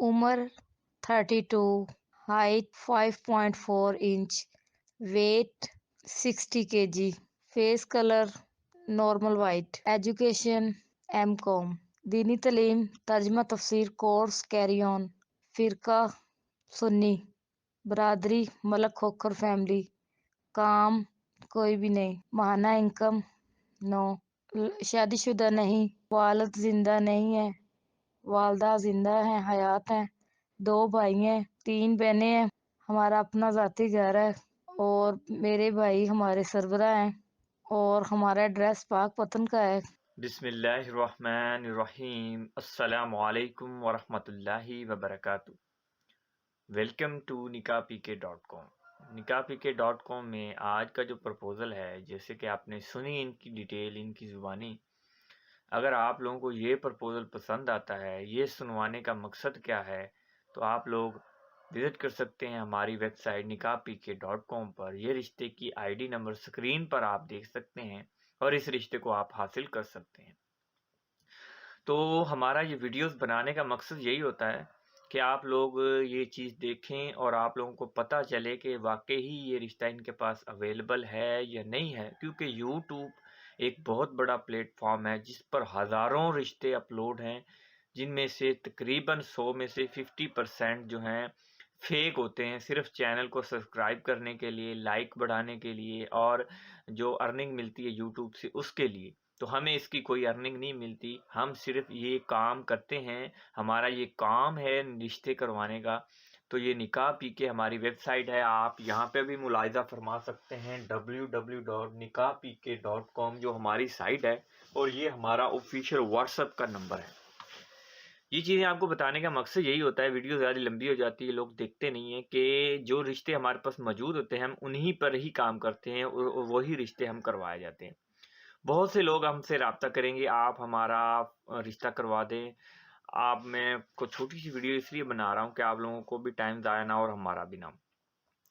عمر 32، height 5.4 inch, weight 60 kg، face colour normal white, education M.Com، دینی تعلیم ترجمہ تفسیر کورس کیری آن، فرقہ سنی، برادری ملک کھوکھر فیملی، کام کوئی بھی نہیں، ماہانہ انکم نو، شادی شدہ نہیں، والد زندہ نہیں ہے، والدہ زندہ ہیں حیات ہیں، 2 بھائی ہیں، 3 بہنیں ہیں، ہمارا اپنا ذاتی گھر ہے اور میرے بھائی ہمارے سربراہ ہیں اور ہمارا ایڈریس پاک پتن کا ہے۔ بسم اللہ الرحمن الرحیم۔ السلام علیکم ورحمۃ اللہ وبرکاتہ۔ Welcome to nikahpk.com۔ nikahpk.com میں آج کا جو پرپوزل ہے، جیسے کہ آپ نے سنی ان کی ڈیٹیل، ان کی زبانی، اگر آپ لوگوں کو یہ پرپوزل پسند آتا ہے، یہ سنوانے کا مقصد کیا ہے، تو آپ لوگ وزٹ کر سکتے ہیں ہماری ویب سائٹ nikahpk.com پر۔ یہ رشتے کی ID نمبر سکرین پر آپ دیکھ سکتے ہیں اور اس رشتے کو آپ حاصل کر سکتے ہیں۔ تو ہمارا یہ ویڈیوز بنانے کا مقصد یہی ہوتا ہے کہ آپ لوگ یہ چیز دیکھیں اور آپ لوگوں کو پتہ چلے کہ واقعی یہ رشتہ ان کے پاس اویلیبل ہے یا نہیں ہے، کیونکہ یوٹیوب ایک بہت بڑا پلیٹ فارم ہے جس پر ہزاروں رشتے اپلوڈ ہیں، جن میں سے تقریباً 100 میں سے 50% جو ہیں فیک ہوتے ہیں، صرف چینل کو سبسکرائب کرنے کے لیے، لائک بڑھانے کے لیے اور جو ارننگ ملتی ہے یوٹیوب سے اس کے لیے۔ تو ہمیں اس کی کوئی ارننگ نہیں ملتی، ہم صرف یہ کام کرتے ہیں، ہمارا یہ کام ہے رشتے کروانے کا۔ تو یہ نکاح پی کے ہماری ویب سائٹ ہے، آپ یہاں پہ بھی ملاحظہ فرما سکتے ہیں www.nikahpk.com جو ہماری سائٹ ہے، اور یہ ہمارا آفیشیل واٹس ایپ کا نمبر ہے۔ یہ چیزیں آپ کو بتانے کا مقصد یہی ہوتا ہے، ویڈیو زیادہ لمبی ہو جاتی ہے، لوگ دیکھتے نہیں ہیں کہ جو رشتے ہمارے پاس موجود ہوتے ہیں ہم انہی پر ہی کام کرتے ہیں اور وہی رشتے ہم کروائے جاتے ہیں۔ بہت سے لوگ ہم سے رابطہ کریں گے، آپ ہمارا رشتہ کروا دیں۔ آپ میں کو چھوٹی سی ویڈیو اس لیے بنا رہا ہوں کہ آپ لوگوں کو بھی ٹائم ضائع نہ اور ہمارا بھی نہ۔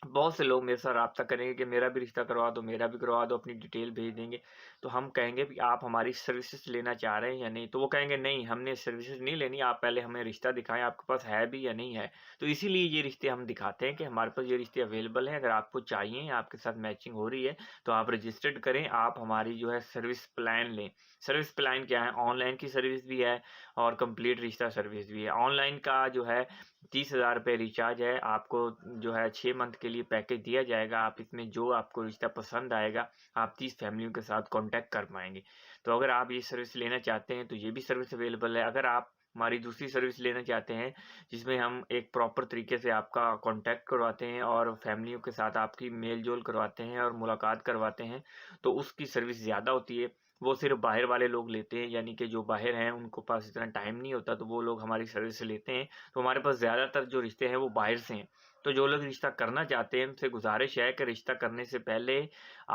بہت سے لوگ میرے ساتھ رابطہ کریں گے کہ میرا بھی رشتہ کروا دو، میرا بھی کروا دو، اپنی ڈیٹیل بھیج دیں گے۔ تو ہم کہیں گے کہ آپ ہماری سروسز لینا چاہ رہے ہیں یا نہیں، تو وہ کہیں گے نہیں، ہم نے سروسز نہیں لینی، آپ پہلے ہمیں رشتہ دکھائیں، آپ کے پاس ہے بھی یا نہیں ہے۔ تو اسی لیے یہ رشتے ہم دکھاتے ہیں کہ ہمارے پاس یہ رشتے اویلیبل ہیں، اگر آپ کو چاہیے، آپ کے ساتھ میچنگ ہو رہی ہے تو آپ رجسٹرڈ کریں، آپ ہماری جو ہے سروس پلان لیں۔ سروس پلان کیا ہے؟ آن لائن کی سروس بھی ہے اور کمپلیٹ رشتہ سروس بھی ہے۔ آن لائن کا جو ہے 30,000 روپے ریچارج ہے، آپ کو جو ہے 6 منتھ کے لیے پیکیج دیا جائے گا۔ آپ اس میں جو آپ کو رشتہ پسند آئے گا آپ 30 فیملیوں کے ساتھ کانٹیکٹ کر پائیں گے۔ تو اگر آپ یہ سروس لینا چاہتے ہیں تو یہ بھی سروس اویلیبل ہے۔ اگر آپ ہماری دوسری سروس لینا چاہتے ہیں جس میں ہم ایک پراپر طریقے سے آپ کا کانٹیکٹ کرواتے ہیں اور فیملیوں کے ساتھ آپ کی میل جول کرواتے ہیں اور ملاقات کرواتے ہیں، تو اس کی سروس زیادہ ہوتی ہے، وہ صرف باہر والے لوگ لیتے ہیں، یعنی کہ جو باہر ہیں ان کو پاس اتنا ٹائم نہیں ہوتا تو وہ لوگ ہماری سروس سے لیتے ہیں۔ تو ہمارے پاس زیادہ تر جو رشتے ہیں وہ باہر سے ہیں۔ تو جو لوگ رشتہ کرنا چاہتے ہیں ان سے گزارش ہے کہ رشتہ کرنے سے پہلے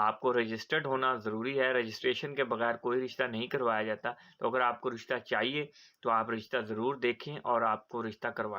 آپ کو رجسٹرڈ ہونا ضروری ہے، رجسٹریشن کے بغیر کوئی رشتہ نہیں کروایا جاتا۔ تو اگر آپ کو رشتہ چاہیے تو آپ رشتہ ضرور دیکھیں اور آپ کو رشتہ کروایا